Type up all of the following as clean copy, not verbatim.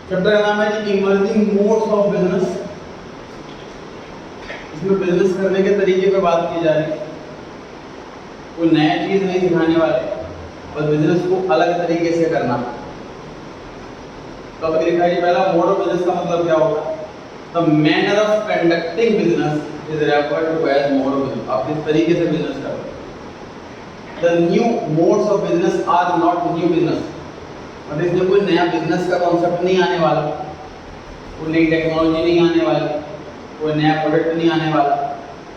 Chapter का नाम है जी इमर्जिंग मोड्स ऑफ बिजनेस। इसमें बिजनेस करने के तरीके पे बात की जा रही है। कोई नया चीज नहीं सिखाने वाले, बस बिजनेस को अलग तरीके से करना। टॉपिक लिखा है जी पहला, मोड ऑफ बिजनेस का मतलब क्या होगा? The manner of conducting business is referred to as mode of business. आप किस तरीके से बिजनेस कर रहे हो। The new modes of business are not new business. मतलब इसमें कोई नया बिजनेस का कॉन्सेप्ट नहीं आने वाला, कोई नई टेक्नोलॉजी नहीं आने वाली, कोई नया प्रोडक्ट नहीं आने वाला।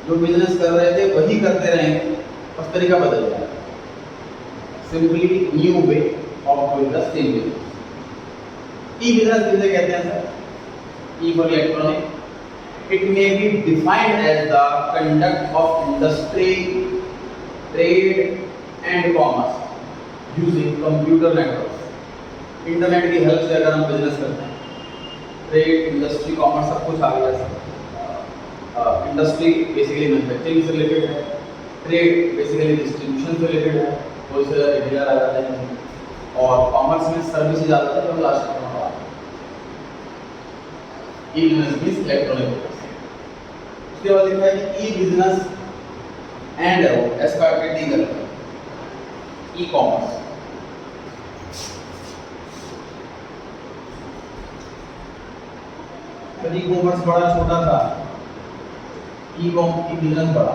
जो बिजनेस कर रहे थे वही करते रहेंगे, बस तरीका बदल जाएगा। Simply new way of doing the same business. E business किसे कहते हैं sir? E for electronic. It may be defined as the conduct of industry, trade and commerce using computer network. Internet की हेल्प से अगर हम business करते हैं, trade, industry, commerce सब कुछ आ गया सर। इंडस्ट्री बेसिकली मैन्युफैक्चरिंग से रिलेटेड है, ट्रेड बेसिकली डिस्ट्रीब्यूशन से रिलेटेड है, होलसेलर रिटेलर आ जाते हैं, और कॉमर्स में सर्विसेज आ जाते हैं जो लास्ट में होगा। ई बिजनेस मींस इलेक्ट्रॉनिक बिजनेस। उसके बाद लिखा है कि ई बिजनेस एंड एस का डी करते हैं ई कॉमर्स। ई कॉमर्स बड़ा छोटा था, ई बिजनेस बड़ा,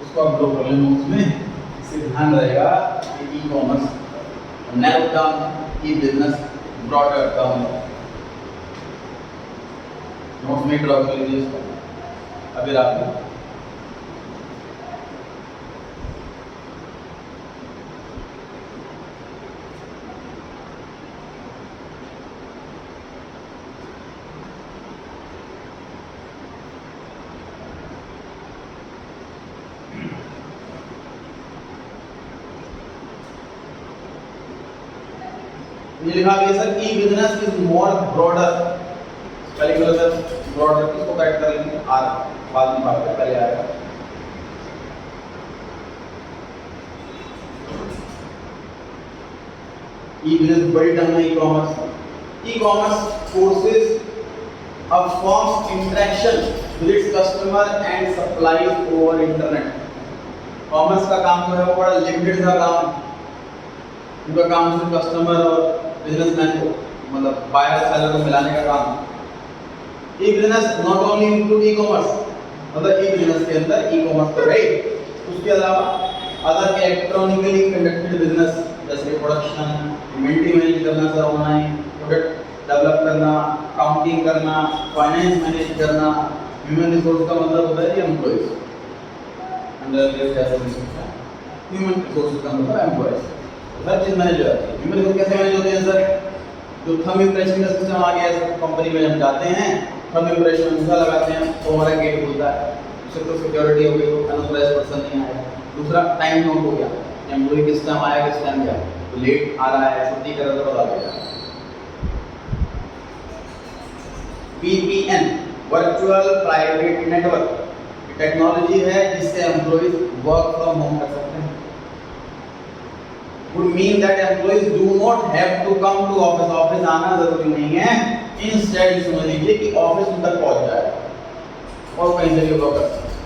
उसको आप लोग बोलेंगे उसमें इससे ध्यान रहेगा कि ई कॉमर्स नैरो टर्म, ई बिजनेस ब्रॉडर टर्म। नोट्स में ड्रॉ कर लीजिए इसको अभी आप ये लिखा गया sir E business is more broader. पहले बोला सर ब्रॉडर किसको करेक्ट कर लेंगे, आर बाद में बात पहले आएगा। ई बिजनेस बड़ी टर्म है e commerce. E commerce forces a firms interaction with its customer and supplies over internet. Commerce का काम जो है वो बड़ा लिमिटेड सा काम, उनका काम सिर्फ कस्टमर और बिजनेसमैन को, मतलब बायर सेलर को मिलाने का काम। E business not only include e commerce, मतलब ई बिजनेस के अंदर ई कॉमर्स तो है, उसके अलावा अदर इलेक्ट्रॉनिकली कंडक्टेड बिजनेस जैसे प्रोडक्शन, इन्वेंटरी मैनेज करना सर, ऑनलाइन प्रोडक्ट डेवलप करना, अकाउंटिंग करना, फाइनेंस मैनेज करना। ह्यूमन रिसोर्स का मतलब होता है एम्प्लॉइज, अंडर ह्यूमन रिसोर्स का मतलब एम्प्लॉइज, हर चीज मैनेज हो जाती है। ह्यूमन रिसोर्स कैसे मैनेज होते हैं सर? जो थंब इम्प्रेशन का सिस्टम आ गया है कंपनी में, हम जाते हैं थंब इम्प्रेशन अंगूठा लगाते हैं तो हमारा गेट खुलता है, उससे तो सिक्योरिटी हो गई, तो अनऑथराइज्ड पर्सन नहीं आएगा। दूसरा टाइम नोट हो गया, एम्प्लॉय किस टाइम आया, किस टाइम गया, तो लेट आ रहा है, छुट्टी कर रहा है तो बता देगा। VPN virtual private network technology है जिससे एम्प्लॉइज वर्क फ्रॉम होम कर सकते हैं। would mean that employees do not have to come to office। Office आना जरूरी नहीं है, इंस्टेड समझ लीजिए कि ऑफिस उन तक पहुंच जाएगा और कहीं से भी वर्क कर सकते हैं।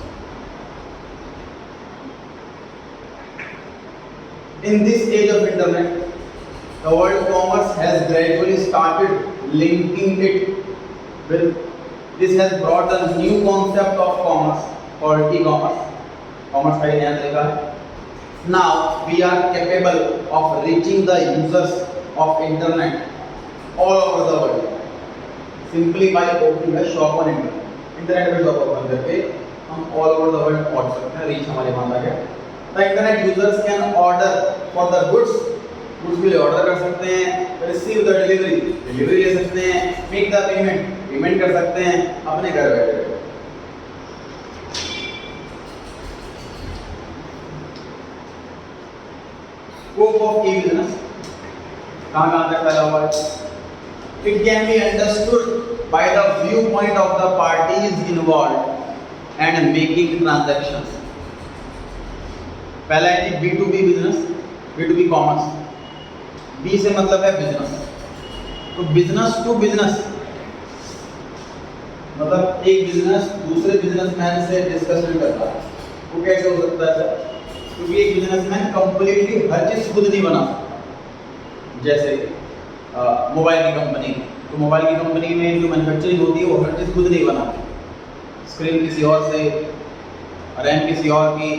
In this age of internet, the world commerce has gradually started linking it with, this has brought a new concept of commerce called e-commerce। commerce का नया तरीका है। Now we are capable of reaching the users of internet all over the world simply by opening a shop on internet। Internet पे shop open करके हम all over the world पहुंच सकते हैं, रीच हमारे वहां तक है। The internet users can order for the goods के लिए ऑर्डर कर सकते हैं, रिसीव द डिलीवरी ले सकते हैं, मेक द पेमेंट कर सकते हैं अपने घर बैठे। Scope of e-business कहाँ तक फैला हुआ है? It can be understood by the viewpoint of the parties involved and making transactions। पहला है जी B2B business, B2B commerce. B से मतलब है बिजनेस, तो बिजनेस टू बिजनेस मतलब एक बिजनेस दूसरे बिजनेसमैन से डिस्कशन करता है, वो कैसे हो सकता है सर? क्योंकि एक बिजनेसमैन कंप्लीटली हर चीज खुद नहीं बना सकता। जैसे मोबाइल की कंपनी, तो मोबाइल की कंपनी में जो मैन्युफैक्चरिंग होती है वो हर चीज खुद नहीं बनाती, स्क्रीन किसी और से, रैम किसी और की,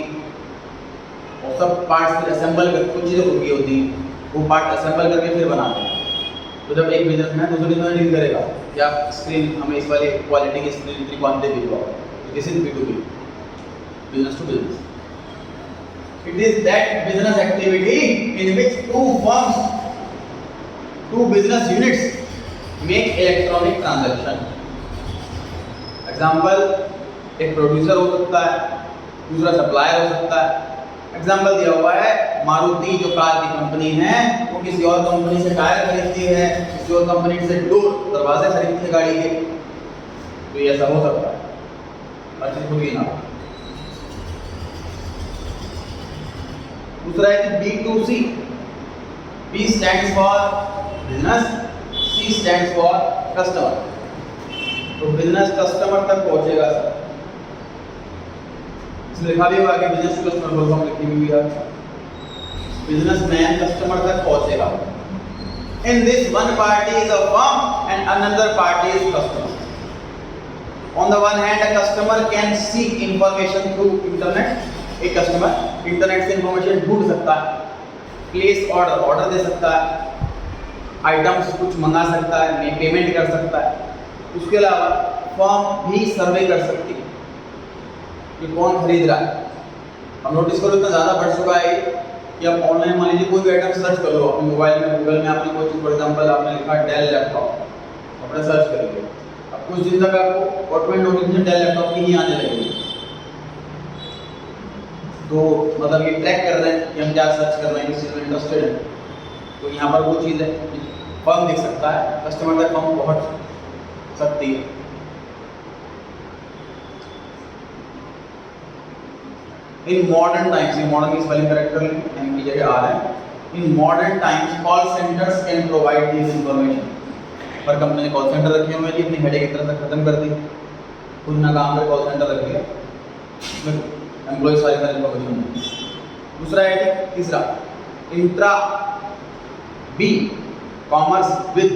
और सब पार्ट्स फिर असेंबल कर, कुछ चीज़ें खुद की होती हैं, वो पार्ट असेंबल करके फिर बनाते हैं। तो जब एक बिजनेसमैन दूसरे बिजनेसमैन डील करेगा कि आप स्क्रीन हमें इस वाली क्वालिटी की स्क्रीन इतनी क्वांटिटी भिजवाओ, this is B2B, business to business. It is that business activity in which two business units make electronic transaction. Example, एक प्रोड्यूसर हो सकता है, दूसरा सप्लायर हो सकता है। एग्जाम्पल दिया हुआ है, मारुति जो कार की कंपनी है वो किसी और कंपनी से टायर खरीदती है, किसी और कंपनी से डोर दरवाजे खरीदती है गाड़ी के, तो ये ऐसा हो सकता है, हर चीज खुद ही ना। दूसरा है B2C, B stands for business, C stands for customer। तो बिजनेस कस्टमर तक पहुंचेगा सर, इसमें लिखा भी हुआ कि बिजनेस टू कस्टमर बोल हम लिखी हुई है, बिजनेसमैन कस्टमर तक पहुंचेगा। In this one party is a firm and another party is customer. On the one hand a customer can seek information through internet. एक कस्टमर इंटरनेट से इंफॉर्मेशन ढूंढ सकता है, प्लेस ऑर्डर दे सकता है, आइटम्स कुछ मंगा सकता है, पेमेंट कर सकता है। उसके अलावा फर्म भी सर्वे कर सकती है कि कौन खरीद रहा है। हम नोटिस करो इतना ज़्यादा बढ़ चुका है कि आप ऑनलाइन मान लीजिए कोई भी आइटम सर्च कर लो अपने मोबाइल में, गूगल में आपने कोई चीज़, फॉर एग्जाम्पल आपने लिखा डेल लैपटॉप, अपने सर्च करेंगे, अब कुछ दिन तक आपको ऑटोमेटिक नोटिफिकेशन डेल लैपटॉप की ही आने लगेगी। तो मतलब ये ट्रैक कर रहे हैं कि हम क्या सर्च कर रहे हैं, किस चीज़ में इंटरेस्टेड है। तो यहाँ पर वो चीज़ है, फर्म दिख सकता है, कस्टमर तक फर्म पहुँच सकती है। इन मॉडर्न टाइम्स, ये मॉडर्न की स्पेलिंग करेक्ट कर लें, एम की जगह आ रहा है। In modern times call centres can provide this information. पर कंपनी ने कॉल सेंटर रखे हुए हैं, अपनी हेडेक एक तरह से खत्म कर दी, खुद ना काम पे कॉल सेंटर रख दिया, एम्प्लॉय सारी इंफॉर्मेशन। दूसरा है, तीसरा intra B commerce with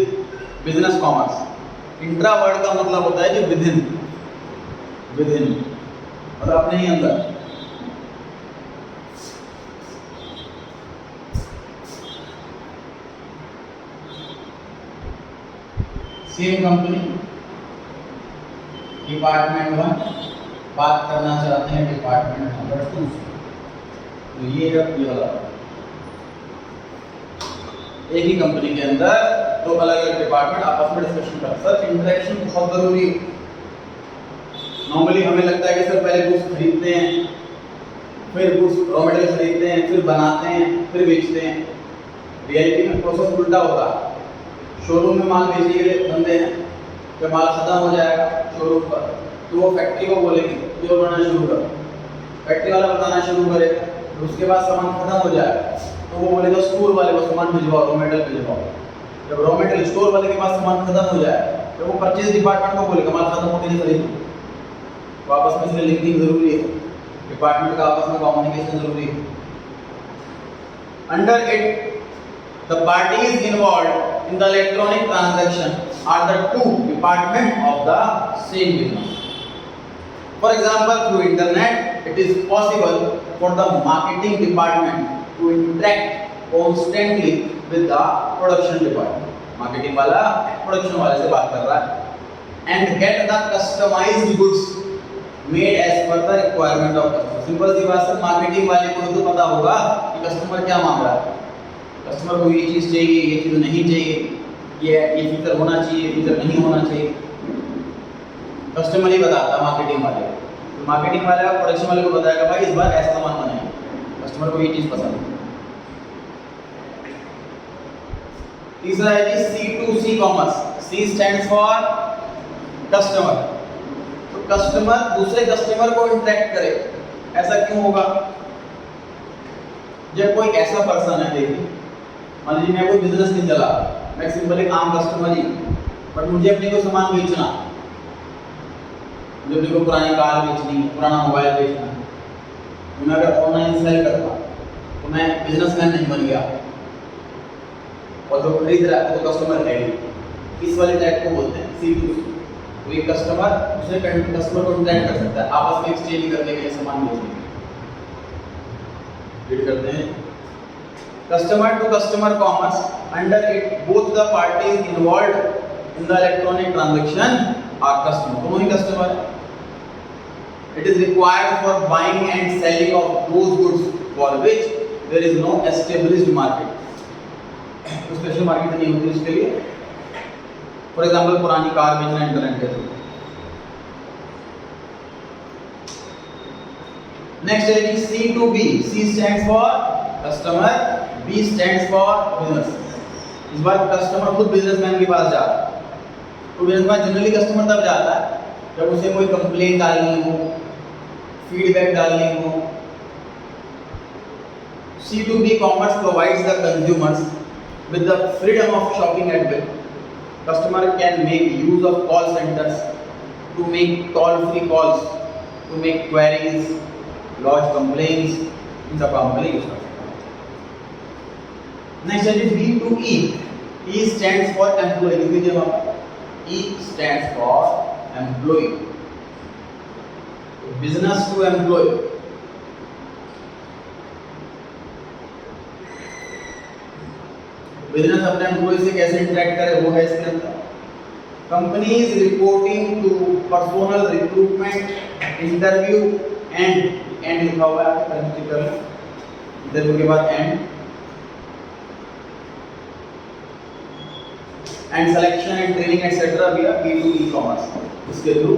business commerce. Intra word का मतलब होता है कि विदिन, विदिन मतलब अपने ही अंदर। सेम कंपनी डिपार्टमेंट 1 बात करना चाहते हैं डिपार्टमेंट नंबर 2 से, तो ये है ये वाला। एक ही कंपनी के अंदर दो अलग अलग डिपार्टमेंट आपस में डिस्कशन कर, सर इंटरेक्शन बहुत जरूरी है। नॉर्मली हमें लगता है कि सर पहले गुड्स खरीदते हैं, फिर गुड्स रॉ मटेरियल खरीदते हैं, फिर बनाते हैं, फिर बेचते हैं। रियलिटी में प्रोसेस उल्टा होता है। शोरूम में माल बेचने के लिए बंदे हैं, जब माल खत्म हो जाएगा शोरूम पर तो वो फैक्ट्री को बोलेंगे जो बनाना शुरू करो, फैक्ट्री वाला बताना शुरू करेगा, तो उसके बाद सामान खत्म हो जाएगा तो वो बोलेगा स्टोर वाले को सामान भिजवाओ, रॉ मटेरियल भिजवाओ। जब रॉ मटेरियल स्टोर वाले के पास सामान खत्म हो जाएगा तो वो परचेज डिपार्टमेंट को बोलेगा माल खत्म होते नहीं खरीदो। तो आपस में इसलिए लिंकिंग जरूरी है, डिपार्टमेंट का आपस में कम्युनिकेशन जरूरी है। Under it the parties involved in the electronic transaction are the two departments of the same business. For example, through internet it is possible for the marketing department to interact constantly with the production department. Marketing वाला production वाले से बात कर रहा है and get the customized goods made as per the requirement of customer. Simple सी बात है, मार्केटिंग वाले को तो पता होगा कि कस्टमर क्या मांग रहा है, कस्टमर को ये चीज़ चाहिए, ये चीज़ नहीं चाहिए, ये फीचर होना चाहिए, फीचर नहीं होना चाहिए, कस्टमर ही बताता मार्केटिंग वाले को। तो मार्केटिंग वाले प्रोडक्शन वाले को बताएगा भाई इस बार ऐसा सामान बनाएंगे, कस्टमर को ये चीज़ पसंद है। तीसरा है जी C2C commerce, C stands for customer. तो कस्टमर दूसरे कस्टमर को इंटरेक्ट करे, ऐसा क्यों होगा? जब कोई ऐसा पर्सन है, देखिए मान लीजिए मैं कोई बिजनेस नहीं चला, मैं सिंपल एक आम कस्टमर ही, बट मुझे अपने को सामान बेचना, मुझे अपने को पुरानी कार बेचनी है, पुराना मोबाइल बेचना है, तो मैं अगर ऑनलाइन सेल करता तो मैं बिजनेसमैन नहीं बन गया, और जो खरीद रहा है तो कस्टमर है ही। इस वाले टाइप को बोलते हैं C2C। तो एक कस्टमर दूसरे कस्टमर को इंटरेक्ट कर सकता है, आपस में एक्सचेंज करने के लिए, सामान बेचने के लिए। रीड करते हैं, customer to customer commerce, under it both the parties involved in the electronic transaction are customer, दोनों ही कस्टमर है। It is required for buying and selling of those goods for which there is no established market, special market नहीं होती इसके लिए। For example पुरानी car बेचना internet के थ्रू। नेक्स्ट है जी C2B, C stands for customer, B stands for business. इस बार कस्टमर खुद बिजनेसमैन के पास जा रहा है। तो बिजनेसमैन जनरली कस्टमर तब जाता है जब उसे कोई कंप्लेंट डालनी हो, फीडबैक डालनी हो। C2B commerce provides the consumers with the freedom of shopping at will. Customer can make use of call centers to make toll-free calls, to make queries, lodge complaints, इन सब काम के लिए यूज कर सकते हैं। नेक्स्ट है जी B2E, E stands for employee, लिख दीजिए वहाँ पर, E stands for employee, business to employee। Business अपने एम्प्लॉय से कैसे इंटरेक्ट करे वो है इसके अंदर। Companies reporting to personal recruitment, interview and लिखा हुआ है, इंटरव्यू के बाद and selection and training etcetera भी B2E कॉमर्स। इसके थ्रू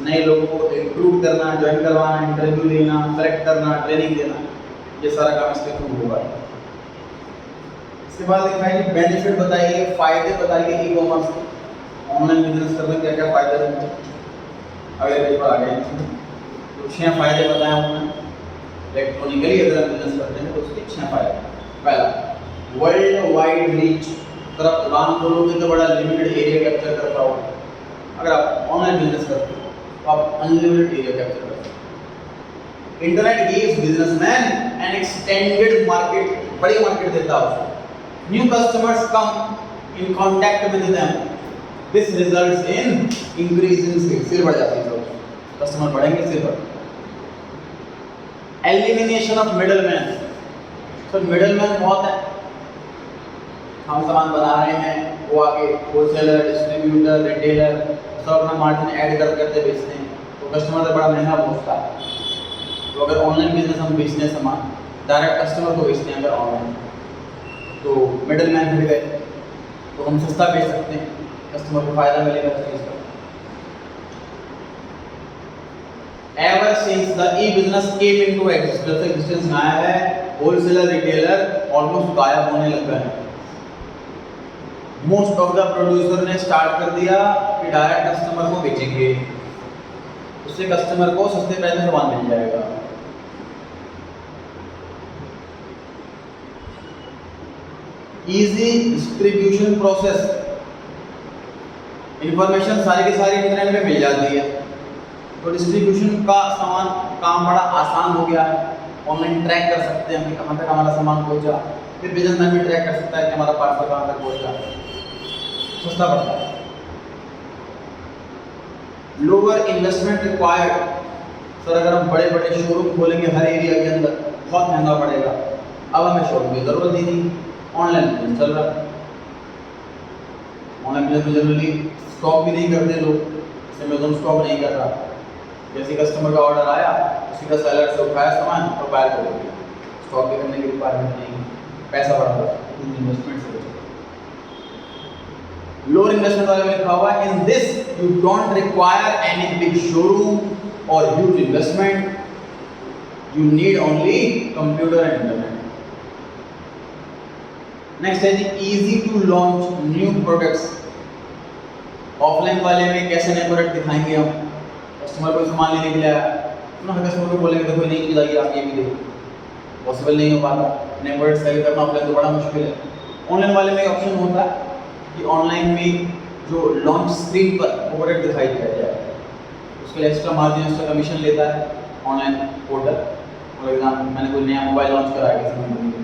नए लोगों को रिक्रूट करना, ज्वाइन करवाना, इंटरव्यू लेना, सेलेक्ट करना, ट्रेनिंग देना, ये सारा काम इसके थ्रू होगा। इसके बाद लिखा है कि बेनिफिट बताइए, फायदे बताइए ई कॉमर्स के, ऑनलाइन बिजनेस करने के क्या क्या फायदे होंगे। अगले पेज पर आ गए तो 6 फायदे बताए हमने। इलेक्ट्रॉनिकली अगर हम बिजनेस करते हैं तो उसके 6 फायदे। पहला, वर्ल्ड वाइड रीच, अगर आप उड़ान खोलोगे तो बड़ा लिमिटेड एरिया कैप्चर कर पाओगे। अगर आप ऑनलाइन बिजनेस करते हो तो आप अनलिमिटेड एरिया कैप्चर कर सकते हो। Internet gives businessman N extended market, बड़ी मार्केट देता है उसको। New customers come in contact with them. This results in increase in sales. Sale बढ़ जाती है, कस्टमर बढ़ेंगे, सेल बढ़ेगी। Elimination of middlemen. तो middlemen बहुत है। हम सामान बना रहे हैं, वो आगे होलसेलर, डिस्ट्रीब्यूटर, रिटेलर सब अपना मार्जिन ऐड करते बेचते हैं, तो कस्टमर तक बड़ा महंगा पहुंचता है। तो अगर ऑनलाइन बिजनेस हम बेचते हैं सामान, डायरेक्ट कस्टमर को बेचते हैं अगर ऑनलाइन, तो मिडल मैन हट गए, तो हम सस्ता बेच सकते हैं, कस्टमर को फायदा मिलेगा इस चीज़ का। Ever since the E business came into existence आया है, होलसेलर रिटेलर ऑलमोस्ट गायब होने लग गए हैं। मोस्ट ऑफ द प्रोड्यूसर ने स्टार्ट कर दिया कि डायरेक्ट कस्टमर को बेचेंगे, उससे कस्टमर को सस्ते प्राइस में सामान मिल जाएगा। इजी डिस्ट्रीब्यूशन प्रोसेस, इंफॉर्मेशन सारी की सारी इंटरनेट में मिल जाती है, तो डिस्ट्रीब्यूशन का सामान काम बड़ा आसान हो गया है। ऑनलाइन ट्रैक कर सकते हैं हम कि कहाँ तक हमारा सामान पहुँचा, फिर बिजनेसमैन भी ट्रैक कर सकता है कि हमारा पार्सल कहाँ तक पहुँचा, सस्ता पड़ता है। लोअर इन्वेस्टमेंट रिक्वायर्ड, सर अगर हम बड़े बड़े शोरूम खोलेंगे हर एरिया के अंदर बहुत महंगा पड़ेगा, अब हमें शोरूम की जरूरत ही नहीं, ऑनलाइन बिजनेस चल रहा है। ऑनलाइन बिजनेस में जनरली स्टॉक भी नहीं करते लोग, अमेज़न स्टॉक नहीं कर रहा, जैसे कस्टमर का ऑर्डर आया सीधा सेलर से उठाया सामान और बाय कर दिया, स्टॉक भी करने की रिक्वायरमेंट नहीं, पैसा बढ़ा हुआ इन्वेस्टमेंट से। लोअर इन्वेस्टमेंट वाले में लिखा हुआ है in this you don't require any big showroom और huge investment, you need only computer and internet. Next है जी easy to launch new products. Offline वाले में कैसे नए प्रोडक्ट दिखाएंगे हम, कस्टमर को सामान लेने के लिए आया, कस्टमर को बोलेंगे तो कोई नई चीज़ आई आप ये भी देखो, पॉसिबल नहीं हो पाता। नए प्रोडक्ट सेल करना ऑफलाइन तो बड़ा मुश्किल है। ऑनलाइन वाले में ऑप्शन होता है कि ऑनलाइन में जो लॉन्च स्क्रीन पर वो प्रोडक्ट दिखाई दिया जाए, उसके लिए एक्स्ट्रा मार्जिन, एक्स्ट्रा कमीशन लेता है ऑनलाइन पोर्टल। फॉर एग्जाम्पल मैंने कोई नया मोबाइल लॉन्च करा है किसी कंपनी में,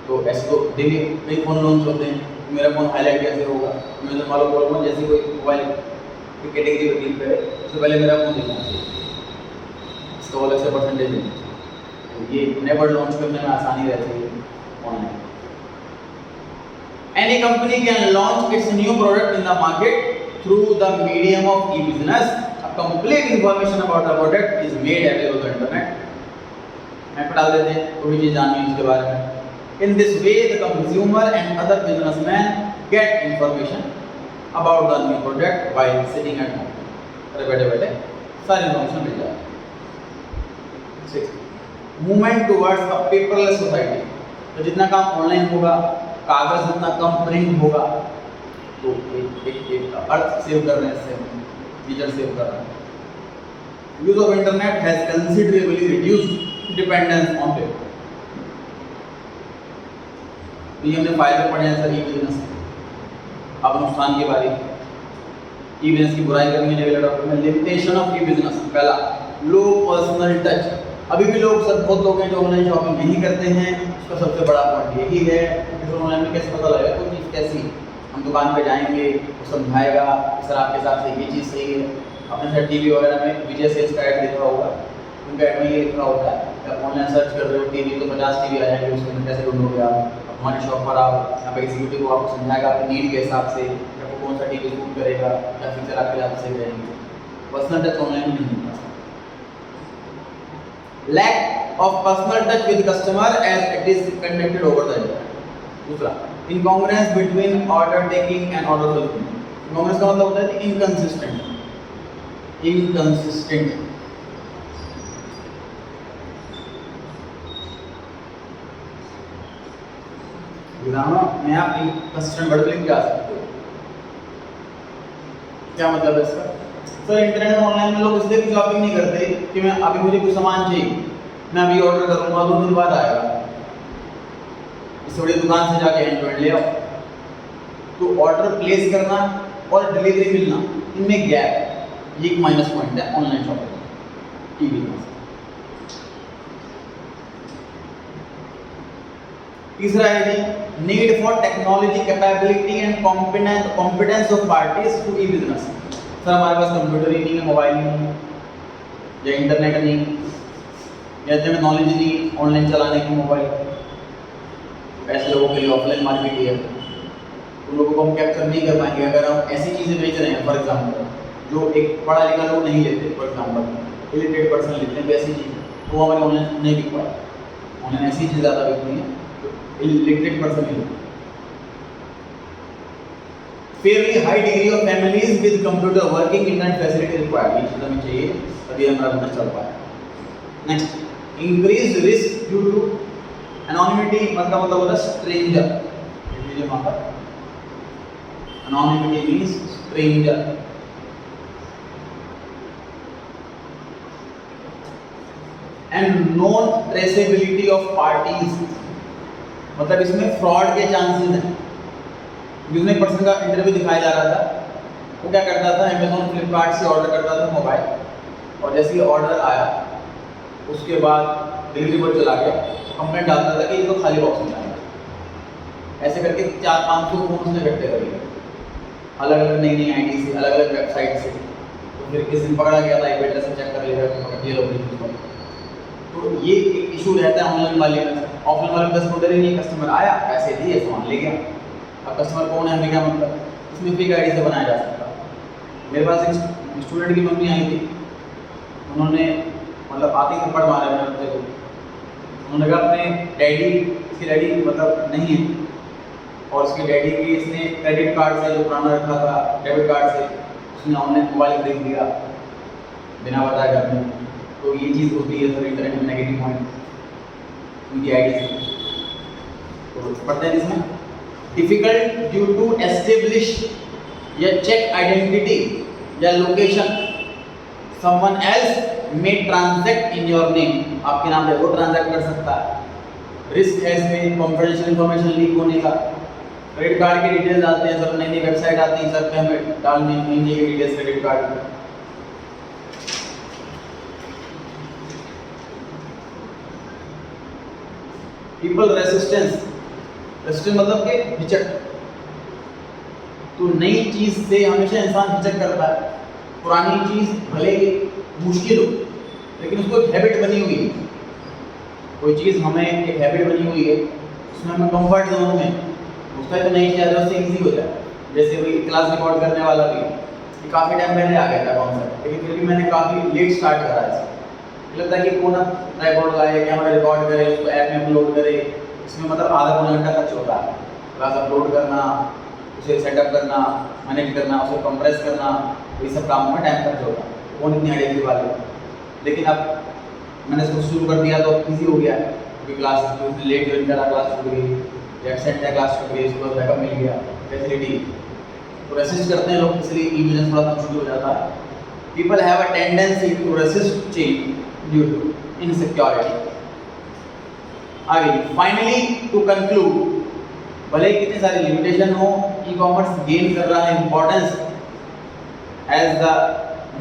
तो ऐसे तो डेली कई फ़ोन लॉन्च होते हैं, मेरा फ़ोन हाईलाइट कैसे होगा? मैं तो मालूम बोल रहा हूँ जैसे कोई मोबाइल की कैटेगरी पर क्लिक करे उससे पहले मेरा फ़ोन देखना चाहिए, इसका अलग से परसेंटेज देना चाहिए। तो ये नए वर्ड लॉन्च करने में आसानी रहती है online. Any company can launch its new product in the market through the medium of e-business. A complete information about the product is made available on the internet. मैं डाल देते हैं कोई चीज़ जाननी है उसके बारे में। In this way, the consumer and other businessmen get information about the new product while sitting at home. अरे बैठे बैठे सारी इन्फॉर्मेशन मिल जाए। 6. Movement towards a paperless society. तो जितना काम ऑनलाइन होगा, कागज जितना कम प्रिंट होगा, तो एक अर्थ सेव कर रहे हैं, इससे फीचर सेव कर रहे हैं। Use of internet has considerably reduced dependence on paper. तो ये हमने फायदे पढ़े हैं सर ई बिजनेस। अब नुकसान की बारी। ई बिजनेस की बुराई करने के लिए डॉक्टर में लिमिटेशन ऑफ ई बिजनेस। पहला, लो पर्सनल टच। अभी भी लोग सब बहुत लोग हैं जो ऑनलाइन शॉपिंग नहीं करते हैं, उसका सबसे बड़ा पॉइंट यही है कि ऑनलाइन में कैसे पता लगेगा कोई चीज़ कैसी है। हम दुकान पे जाएंगे, वो समझाएगा सर आपके हिसाब से ये चीज़ सही है। अपने साथ टीवी वगैरह में विजय सेल्स का ऐड लिखा होगा, उनका ऐड में ये लिखा होता है कि आप ऑनलाइन सर्च कर रहे हो टीवी तो 50 टीवी आ जाएंगे, उसके अंदर कैसे ढूंढोगे आप। हमारी शॉप पर आओ, यहाँ पे एग्जीक्यूटिव को आपको समझाएगा अपनी नीड के हिसाब से आपको कौन सा टीवी सूट करेगा, क्या फीचर आपके हिसाब से सही रहेंगे। पर्सनल टच ऑनलाइन में नहीं मिलता। Lack of personal touch with customer as it is conducted over the internet. दूसरा, incongruence between order taking and order fulfillment. Incongruence का मतलब होता है inconsistent. एग्जाम में आप inconsistent वर्ड लिख के आ सकते हो। क्या मतलब है इसका? सर इंटरनेट ऑनलाइन में लोग इसलिए भी शॉपिंग नहीं करते कि मैं अभी मुझे कुछ सामान चाहिए, मैं अभी ऑर्डर करूँगा 2 दिन बाद आएगा, इस बड़ी दुकान से जाके एंड टू एंड ले आओ। तो ऑर्डर प्लेस करना और डिलीवरी मिलना, इनमें गैप है, ये एक माइनस पॉइंट है ऑनलाइन शॉपिंग टीवी में। तीसरा है जी need for technology capability and competence of parties to e business. Sir हमारे पास कंप्यूटर ही नहीं है, मोबाइल नहीं है, या इंटरनेट नहीं, या हमें नॉलेज नहीं ऑनलाइन चलाने की मोबाइल। ऐसे लोगों के लिए ऑफलाइन मार्केट ही है, उन लोगों को हम कैप्चर नहीं कर पाएंगे अगर हम ऐसी चीज़ें बेच रहे हैं। फॉर एग्जाम्पल जो एक पढ़ा लिखा लोग नहीं लेते, फॉर एग्जाम्पल इलिटरेट पर्सन लेते हैं, वैसी चीज़ें वो हमारे ऑनलाइन नहीं बिक पाए। ऑनलाइन ऐसी चीज़ ज़्यादा बिकती हैं तो इलिटरेट पर्सन ही लेते हैं। Fairly high degree of families with computer working internet facility required. ये चीज़ हमें चाहिए तभी हमारा बिजनेस चल पाए। Next, increased risk due to anonymity मतलब होता है stranger। ये वहाँ पर anonymity means stranger। And non traceability of parties मतलब इसमें फ्रॉड के चांसेस हैं। जिसमें एक पर्सन का इंटरव्यू दिखाया जा रहा था, वो क्या करता था अमेज़ॉन फ्लिपकार्ट से ऑर्डर करता था मोबाइल, और जैसे ही ऑर्डर आया उसके बाद डिलीवरी बॉय चला गया तो कंप्लेंट डालता था कि ये तो खाली बॉक्स में आया। ऐसे करके 400-500 फोन उसने इकट्ठे कर लिए अलग अलग नई आईडी से, अलग अलग वेबसाइट से। तो फिर किस दिन पकड़ा गया था, एक बेटा से चेक कर लेगा ये लोग। तो ये एक इशू रहता है ऑनलाइन वाले में। ऑफलाइन वाले में 10 ऑर्डर ही नहीं, कस्टमर आया पैसे दिए सामान ले गया। अब कस्टमर कौन है हमें क्या मतलब, इसमें फेक आईडी से बनाया जा सकता है। मेरे पास एक स्टूडेंट की मम्मी आई थी, उन्होंने मतलब आते ही थप्पड़ मारा मेरे बच्चे को। उन्होंने कहा अपने डैडी, इसके डैडी मतलब नहीं है, और उसके डैडी की इसने क्रेडिट कार्ड से जो पुराना रखा था डेबिट कार्ड से उसने ऑनलाइन मोबाइल खरीद लिया बिना बताए घर में। तो ये चीज़ होती है सर इंटरनेट में नेगेटिव पॉइंट उनकी आईडी से। तो पढ़ते हैं इसमें डिफिकल्ट ड्यू टू एस्टेब्लिश या चेक आइडेंटिटी या location someone else may transact in your name, आपके नाम पे वो ट्रांजैक्ट कर सकता है। रिस्क है इसमें कॉन्फिडेंशियल इंफॉर्मेशन लीक होने का, क्रेडिट कार्ड की डिटेल डालते हैं सर, नई नई वेबसाइट आती है सर पे हमें डालनी नई नई डिटेल्स क्रेडिट कार्ड की। पीपल रेसिस्टेंस, रेसिस्टेंस मतलब कि हिचक। तो नई चीज से हमेशा इंसान हिचक करता है। पुरानी चीज भले ही मुश्किल हो लेकिन उसको एक हैबिट बनी हुई है। कोई चीज हमें एक हैबिट बनी हुई है, उसमें हमें कंफर्ट जोन में उसका तो नई चीज आ जाए उससे ईजी हो जाए। जैसे वही क्लास रिकॉर्ड करने वाला भी काफ़ी टाइम पहले आ गया था कॉन्सेप्ट, लेकिन फिर भी मैंने काफ़ी लेट स्टार्ट करा है। मुझे लगता है कि कौन ट्राइपॉड लाए, कैमरा रिकॉर्ड करे, उसको ऐप में अपलोड करे, इसमें मतलब आधा पौना घंटा खर्च होता है। क्लास अपलोड करना, उसे सेटअप करना, मैनेज करना, उसे कंप्रेस करना, ये सब कामों में टाइम खर्च होता है। कौन इतनी आइडिया की बात है, लेकिन अब मैंने इसको शुरू कर दिया तो ईजी हो गया, क्योंकि क्लास लेट ज्वाइन करा, क्लास छूट गई, एब्सेंट है, क्लास छूट गई, उसको बैकअप मिल गया, फैसिलिटी। तो रेसिस्ट करते हैं लोग, इसलिए ई बिजनेस थोड़ा सा मुश्किल हो जाता है। People have a tendency to resist change due to insecurity. आगे फाइनली टू कंक्लूड, भले ही कितनी सारी लिमिटेशन हो, ई कॉमर्स गेन कर रहा है importance as the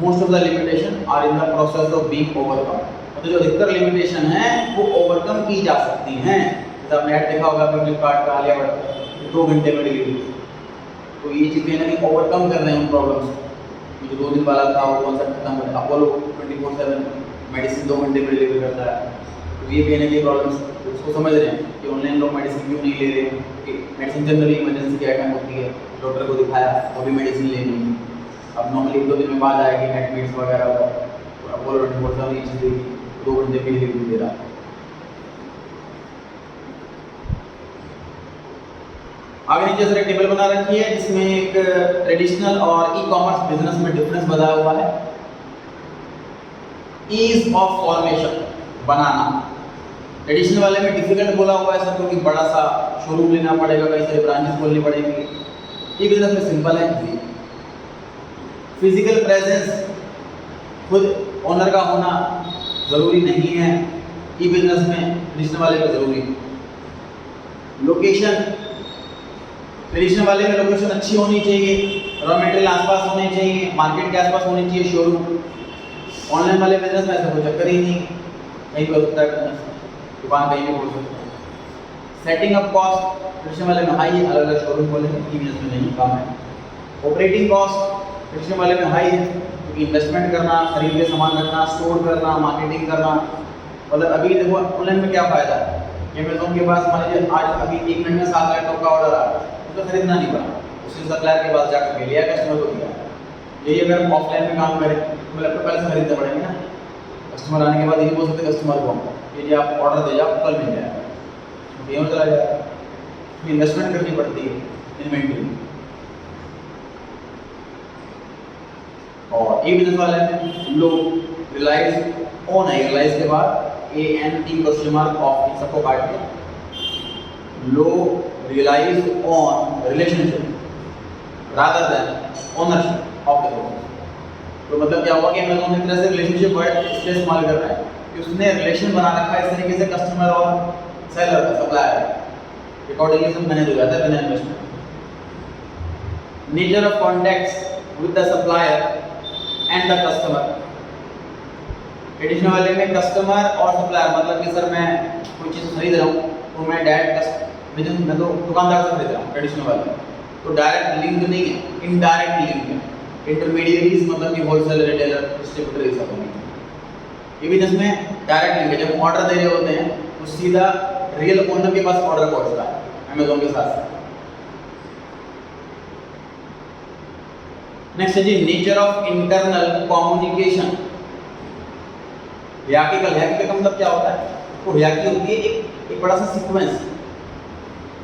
most of the limitation are in the process of being overcome. तो जो अधिकतर लिमिटेशन है वो ओवरकम की जा सकती हैं। जैसे आपने ऐड देखा होगा फ्लिपकार्ट का, आलिया भट्ट 2 घंटे में डिलीवरी, तो ये चीज़ें ना कि ओवरकम कर रहे हैं उन प्रॉब्लम्स। जो 2 दिन वाला था वो कॉन्सेप्ट खत्म हो गया। अपोलो 24/7 मेडिसिन 2 घंटे में डिलीवर करता है, तो ये कहने की प्रॉब्लम्स उसको समझ रहे हैं कि ऑनलाइन लोग मेडिसिन क्यों नहीं ले रहे हैं, कि मेडिसिन जनरली इमरजेंसी की आइटम होती है, डॉक्टर को दिखाया तो भी मेडिसिन लेनी है। अब नॉर्मली 1-2 दिन में बाद आएगी एडमिट्स वगैरह का, तो अपोलो 24/7 ये चीज़ 2 घंटे में डिलीवरी दे रहा है। आगे नीचे से टेबल बना रखी है जिसमें एक ट्रेडिशनल और ई कॉमर्स बिजनेस में डिफरेंस बताया हुआ है। ईज ऑफ फॉर्मेशन, बनाना। ट्रेडिशनल वाले में डिफिकल्ट बोला हुआ है सर, क्योंकि बड़ा सा शोरूम लेना पड़ेगा, कई सारे ब्रांचेस खोलनी पड़ेगी। ई बिजनेस में सिंपल है, फिजिकल प्रेजेंस खुद ओनर का होना जरूरी नहीं है, ई बिजनेस में ट्रेडिशनल वाले में जरूरी है। लोकेशन, ट्रेडिशनल वाले में लोकेशन अच्छी होनी चाहिए, रॉ मटेरियल आसपास होने चाहिए, मार्केट के आसपास होनी चाहिए शोरूम। ऑनलाइन वाले बिजनेस में ऐसा कोई चक्कर ही नहीं, कहीं भी हो सकता है, दुकान कहीं भी खोल सकते हैं। सेटिंग अप कॉस्ट ट्रेडिशनल वाले में हाई है, अलग अलग शोरूम खोलेंगे, ई बिजनेस में नहीं, कम है। ऑपरेटिंग कॉस्ट ट्रेडिशनल वाले में हाई है, क्योंकि इन्वेस्टमेंट करना, खरीद के सामान रखना, स्टोर करना, मार्केटिंग करना। मतलब अभी देखो ऑनलाइन में क्या फ़ायदा है, अमेज़न के पास मान लीजिए आज अभी 1 मिनट में 7 लाख का ऑर्डर आ रहा है, तो खरीदना नहीं पड़ा, उसी सप्लायर के पास जाकर के लिया, कस्टमर को दिया। यही अगर हम ऑफलाइन में काम करें तो लैपटॉप पहले से खरीदना पड़ेगा ना। कस्टमर आने के बाद ये नहीं बोल सकते कस्टमर को ये आप ऑर्डर दे जाओ कल मिल जाएगा, ये हो चला जाएगा। इन्वेस्टमेंट करनी पड़ती है इन्वेंटरी में। और ये बिजनेस वाले में लोग रिलाइज ऑन है, रिलाइज के बाद ANT क्वेश्चन मार्क ऑफ, इन सबको काट के लो realise on relationship rather than ownership of the business. तो मतलब क्या हुआ कि अमेज़न एक तरह से रिलेशनशिप वर्ड इसलिए इस्तेमाल कर रहा है कि उसने रिलेशन बना रखा है इस तरीके से कस्टमर और सेलर का, सप्लायर का, अकॉर्डिंगली सब मैनेज हो जाता है बिना investment. Nature of contacts with the supplier and the customer. Traditional वाले में कस्टमर और सप्लायर, मतलब कि सर मैं कोई चीज़ खरीद रहा हूँ तो मैं डायरेक्ट मैं तो दुकानदार से खरीद रहा हूँ, ट्रेडिशनल वाले तो डायरेक्ट लिंक नहीं है, इनडायरेक्ट लिंक है। इंटरमीडिएरीज मतलब कि होलसेल, रिटेलर, डिस्ट्रीब्यूटर, ये सब होंगे। ये बिजनेस में डायरेक्ट लिंक है, जब ऑर्डर दे रहे होते हैं तो सीधा रियल ओनर के पास ऑर्डर पहुँचता है अमेज़न के साथ। नेक्स्ट है जी नेचर ऑफ इंटरनल कम्युनिकेशन। ह्याकिकल, ह्याकिकल का मतलब क्या होता है, तो ह्याकी होती है एक बड़ा सा सीक्वेंस।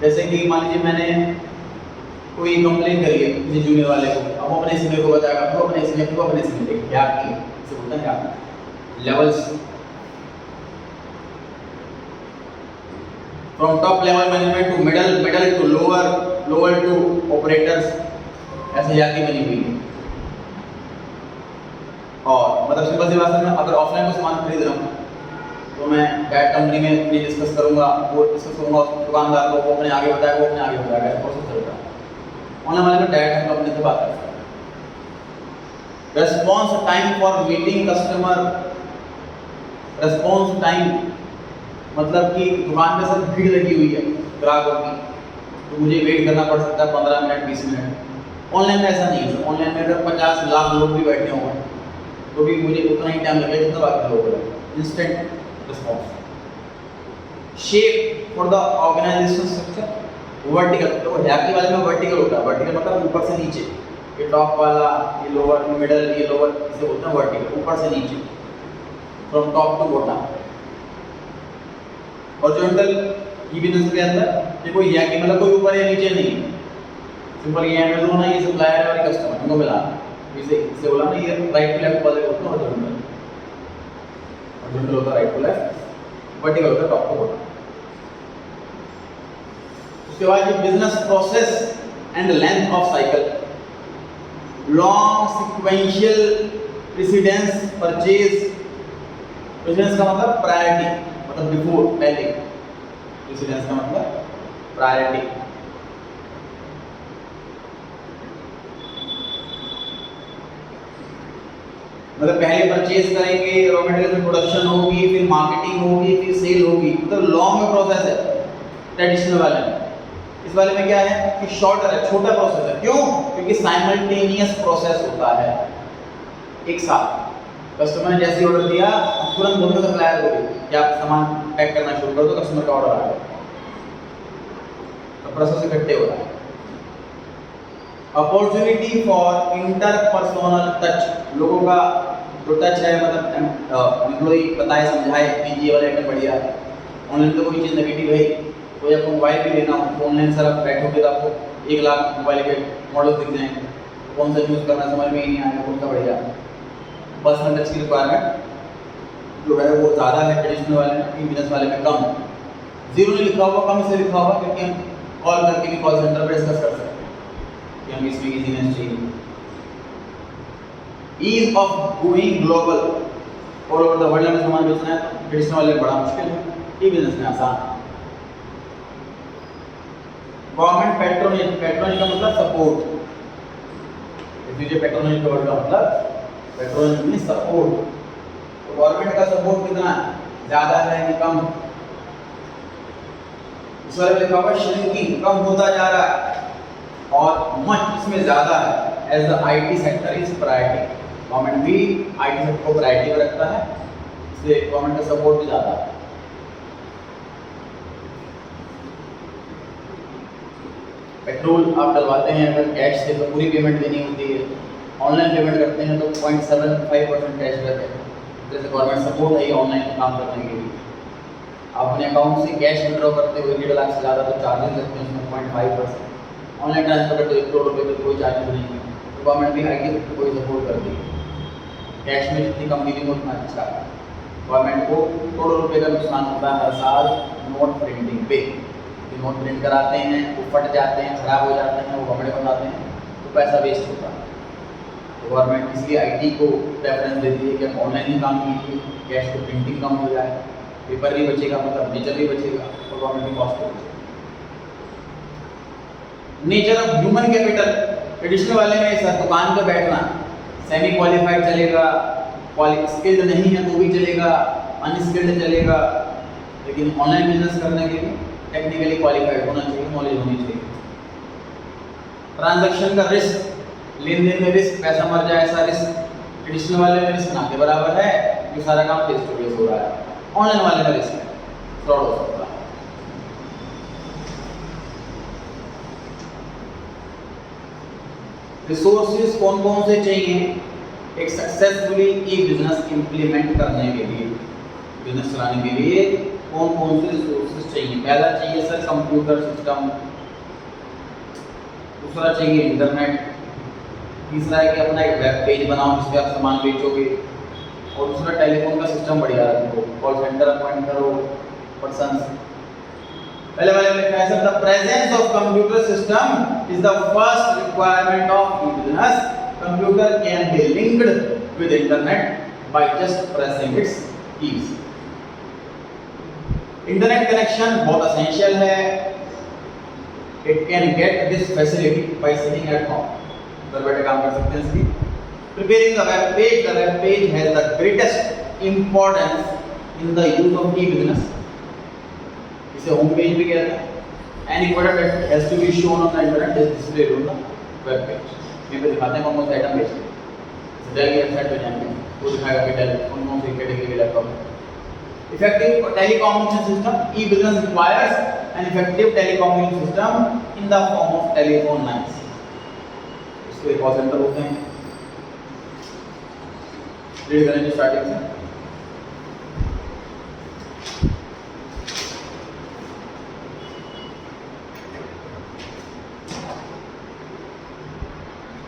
जैसे कि मान लीजिए मैंने कोई कंप्लेन करी है किसी जूनियर वाले को, अब वो अपने सीनियर को बताएगा, तो अपने सीनियर को अपने सीनियर को, ह्याकी इसे बोलते हैं ह्याकी। Levels from top level management to middle to lower to operators, ऐसे ह्याकी बनी हुई है। और मतलब सिंपल सी बात है, मैं अगर ऑफलाइन को सामान खरीद रहा हूँ तो मैं डायरेक्ट कंपनी में भी डिस्कस करूंगा, वो डिस्कस करूंगा उस दुकानदार को, वो अपने आगे बताएगा, वो अपने आगे बताएगा, ऐसा प्रोसेस चलता है। ऑनलाइन वाले में डायरेक्ट हम कंपनी से बात कर सकते हैं। Response time for meeting customer, response time मतलब कि दुकान पे सब भीड़ लगी हुई है ग्राहकों की, तो मुझे वेट करना पड़ सकता है 15 मिनट 20 मिनट। ऑनलाइन में ऐसा नहीं है। ऑनलाइन में अगर 50 लाख लोग भी बैठे हों तो भी मुझे उतना ही टाइम लगेगा जितना बाकी लोग हैं। Instant response. Shape for the organisation structure, vertical, तो हैप्पी वाले में वर्टिकल होता है। वर्टिकल मतलब ऊपर से नीचे, ये टॉप वाला, ये लोअर, मिडल, ये लोअर, इसे बोलते हैं वर्टिकल, ऊपर से नीचे, from top to bottom. Horizontal e business के अंदर ये कोई है कि मतलब कोई ऊपर या नीचे नहीं है, सिंपल ये अमेज़न है, ये सप्लायर है और ये कस्टमर, इनको मिला इसे बोला ना, ये राइट टू लेफ्ट वाले होते हैं हॉरिजॉन्टल। हॉरिजॉन्टल होता है राइट टू लेफ्ट, वर्टिकल होता है टॉप टू बॉटम। उसके बाद ये business process and length of cycle, long sequential precedence purchase. Precedence का मतलब प्रायोरिटी, मतलब बिफोर, पहले। प्रेसिडेंस का मतलब प्रायोरिटी। मतलब पहले परचेज करेंगे, रॉ मटेरियल की प्रोडक्शन होगी, फिर मार्केटिंग होगी, फिर सेल होगी, मतलब लॉन्ग प्रोसेस है ट्रेडिशनल वाले में। इस वाले में क्या है कि शॉर्टर है, छोटा प्रोसेस है। क्यों? क्योंकि साइमल्टेनियस प्रोसेस होता है एक साथ। कस्टमर ने जैसे ऑर्डर दिया, तुरंत बोलते सप्लायर को कि आप सामान पैक करना शुरू कर दो, कस्टमर का ऑर्डर आ गया, तो प्रोसेस इकट्ठे हो रहा है। अपॉर्चुनिटी फॉर इंटरपर्सनल टच, लोगों का जो टच है, मतलब एम्प्लॉय बताए समझाए कि ये वाला आइटम बढ़िया है। ऑनलाइन तो कोई चीज़ नेगेटिव है, कोई आपको मोबाइल भी लेना हो तो ऑनलाइन सर आप बैठोगे तो आपको 1 लाख मोबाइल के मॉडल दिख जाएंगे, तो कौन सा चूज़ करना समझ में ही नहीं आएगा, कौन सा बढ़िया। पर्सनल टच की रिक्वायरमेंट जो है वो ज़्यादा है ट्रेडिशनल वाले में, बिजनेस वाले में कम। जीरो नहीं लिखा हुआ, कम से लिखा हुआ, क्योंकि हम कॉल करके भी कॉल सेंटर पर डिस्कस कर सकते हैं कि हम इसमें इजीनेस चाहिए। Ease of going global, all over the world में सामान बेचना है, ट्रेडिशनल वाले बड़ा मुश्किल है, ई बिजनेस में आसान। गवर्नमेंट पैट्रोनेज, पैट्रोनेज का मतलब सपोर्ट। पैट्रोनेज का मतलब पैट्रोनेज मींस सपोर्ट। तो गवर्नमेंट का सपोर्ट कितना है, ज़्यादा है कि कम? इस वाले में लिखा हुआ श्रिंकिंग, कम होता जा रहा है, और मच इसमें ज़्यादा है। As the IT sector is priority, government भी IT सेक्टर को प्रायोरिटी में रखता है, इसलिए गवर्नमेंट का सपोर्ट भी ज़्यादा है। पेट्रोल आप डलवाते हैं अगर कैश से तो पूरी पेमेंट देनी होती है, ऑनलाइन पेमेंट करते हैं तो 0.75% कैश रहते हैं। जैसे गवर्नमेंट सपोर्ट है ऑनलाइन काम करने के लिए। आप अपने अकाउंट से कैश विड्रॉ करते हुए 1.5 लाख से ज़्यादा तो चार्जेस लगते हैं उसमें 0.5%। ऑनलाइन ट्रांसफर करते हुए 1 करोड़ रुपये तो कोई चार्जेस नहीं है। तो गवर्नमेंट भी IT को कोई सपोर्ट करती है। कैश में जितनी कम डीलिंग उतना अच्छा है। गवर्नमेंट को करोड़ों रुपये का नुकसान होता है हर साल नोट प्रिंटिंग पे। नोट प्रिंट कराते हैं, वो फट जाते हैं, खराब हो जाते हैं, वो कपड़े बनाते हैं, तो पैसा वेस्ट होता है। तो गवर्नमेंट इसलिए IT को प्रेफरेंस देती है कि हम ऑनलाइन ही काम कीजिए, कैश को प्रिंटिंग कम हो जाए, पेपर भी बचेगा, मतलब नेचर भी बचेगा और गवर्नमेंट की कॉस्ट भी बचेगा। Nature of human capital, traditional वाले में सर दुकान पे बैठना, सेमी क्वालिफाइड चलेगा, स्किल्ड नहीं है तो भी चलेगा, अनस्किल्ड चलेगा, लेकिन ऑनलाइन बिजनेस करने के लिए टेक्निकली क्वालिफाइड होना चाहिए, नॉलेज होनी चाहिए। ट्रांजैक्शन का रिस्क, लेन देन में रिस्क, पैसा मर जाए ऐसा रिस्क ट्रेडिशनल वाले में रिस्क ना के बराबर है, जो सारा काम फेस टू फेस हो रहा है। ऑनलाइन वाले में रिस्क है, फ्रॉड हो सकता है। रिसोर्सेज कौन कौन से चाहिए एक सक्सेसफुली ई बिजनेस इंप्लीमेंट करने के लिए, बिजनेस चलाने के लिए कौन कौन से रिसोर्सेज चाहिए? पहला चाहिए सर कंप्यूटर सिस्टम, दूसरा चाहिए इंटरनेट, तीसरा है कि अपना एक वेब पेज बनाओ जिस पे आप सामान बेचोगे, और दूसरा टेलीफोन का सिस्टम बढ़िया रखो, कॉल सेंटर अपॉइंट करो पर्सन। पहले वाले में लिखा है sir the presence of computer system is the first requirement of e business. Computer can be linked with internet by just pressing it's keys. Internet connection बहुत essential है. It can get this facility bye sitting at home. घर बैठे काम कर सकते हैं इसकी. Preparing the web page has the greatest importance in the use of e business. इसे होम पेज भी कहते हैं. Any product that has to be shown on the internet is displayed on the web page. यहाँ पे दिखाते हैं कौन कौन से आइटम बेचते हैं. डेल की वेबसाइट पे जाएंगे वो दिखाएगा कि डेल कौन कौन सी कैटेगरी के लैपटॉप है. Effective telecommunication system. E-business requires an effective telecommunication system in the form of telephone lines. इसके कॉल सेंटर होते हैं. रीड करेंगे स्टार्टिंग से.